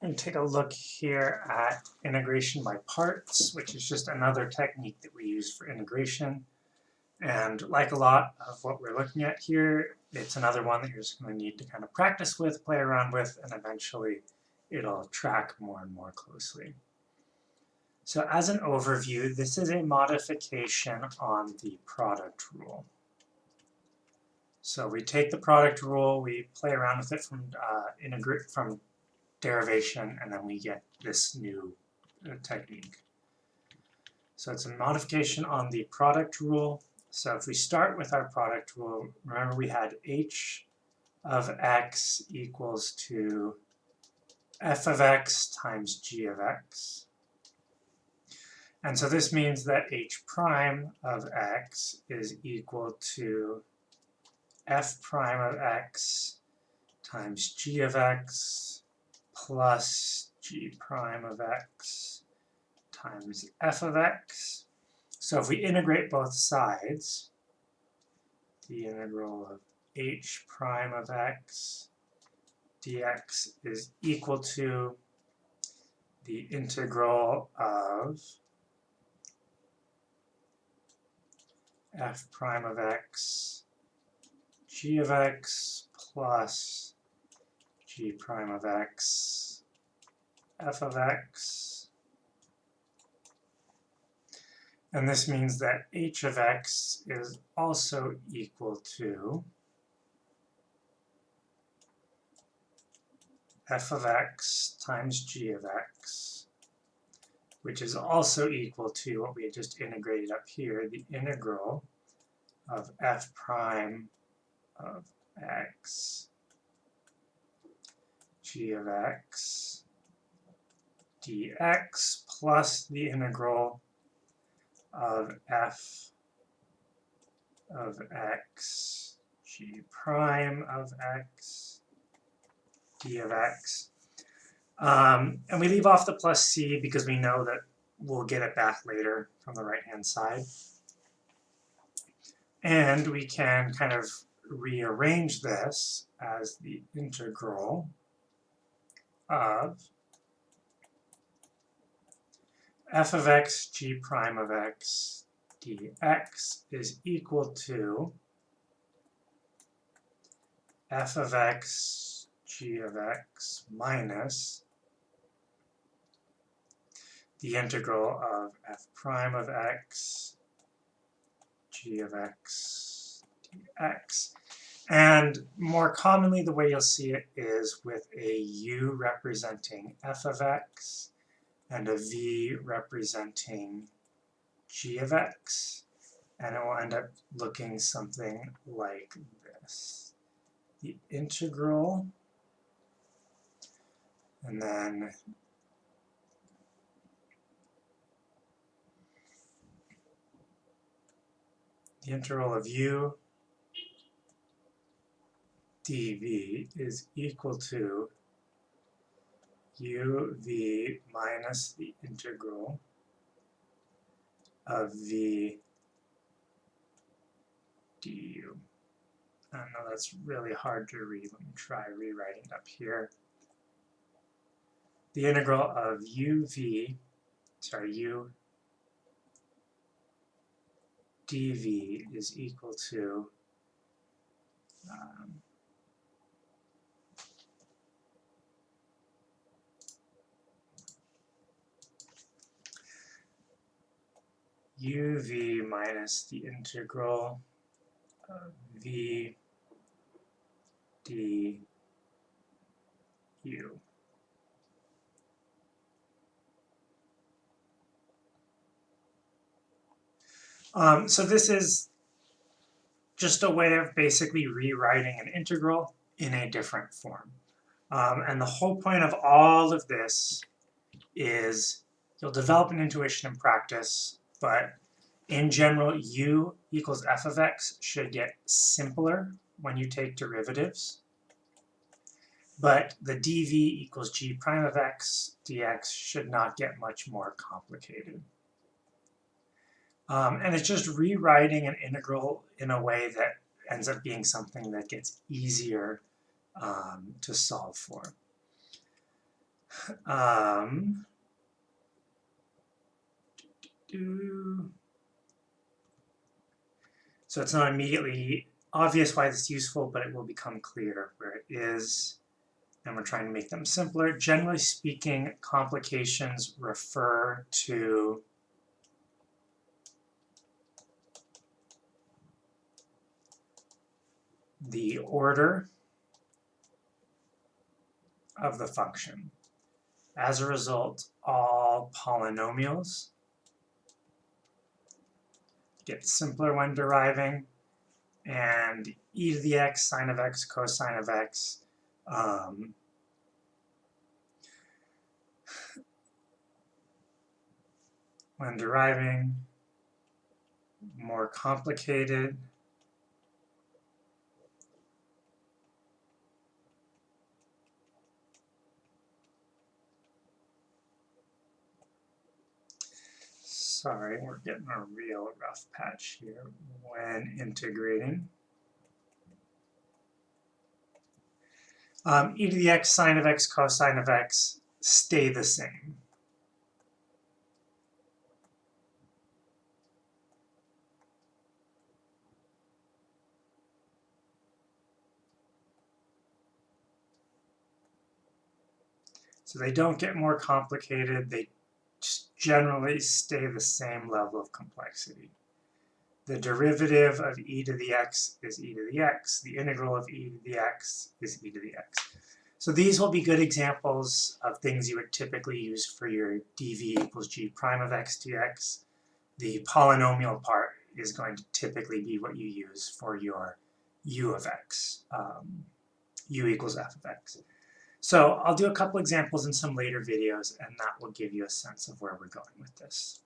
And take a look here at integration by parts, which is just another technique that we use for integration. And like a lot of what we're looking at here, it's another one that you're just going to need to kind of practice with, play around with, and eventually it'll track more and more closely. So as an overview, this is a modification on the product rule. So we take the product rule, we play around with it from derivation, and then we get this new technique. So it's a modification on the product rule. So if we start with our product rule, remember we had h of x equals to f of x times g of x. And so this means that h prime of x is equal to f prime of x times g of x plus g prime of x times f of x. So if we integrate both sides, the integral of h prime of x dx is equal to the integral of f prime of x g of x plus g prime of x f of x. And this means that h of x is also equal to f of x times g of x, which is also equal to what we had just integrated up here, the integral of f prime of x g of x dx plus the integral of f of x g prime of x d of x. And we leave off the plus c because we know that we'll get it back later from the right-hand side. And we can kind of rearrange this as the integral of f of x g prime of x dx is equal to f of x g of x minus the integral of f prime of x g of x dx. And more commonly, the way you'll see it is with a u representing f of x and a v representing g of x. And it will end up looking something like this. The integral, and then the integral of u dv is equal to uv minus the integral of v du. I know that's really hard to read. Let me try rewriting it up here. The integral of u dv is equal to uv minus the integral of v du. So this is just a way of basically rewriting an integral in a different form. And the whole point of all of this is you'll develop an intuition in practice, but in general, u equals f of x should get simpler when you take derivatives. But the dv equals g prime of x dx should not get much more complicated. And it's just rewriting an integral in a way that ends up being something that gets easier to solve for. So it's not immediately obvious why this is useful, but it will become clear where it is. And we're trying to make them simpler. Generally speaking, complications refer to the order of the function. As a result, all polynomials get simpler when deriving, and e to the x, sine of x, cosine of x, when deriving, more complicated. Sorry, we're getting a real rough patch here when integrating. E to the x, sine of x, cosine of x stay the same. So they don't get more complicated, they generally stay the same level of complexity. The derivative of e to the x is e to the x. The integral of e to the x is e to the x. So these will be good examples of things you would typically use for your dv equals g prime of x dx. The polynomial part is going to typically be what you use for your u of x, u equals f of x. So I'll do a couple examples in some later videos, and that will give you a sense of where we're going with this.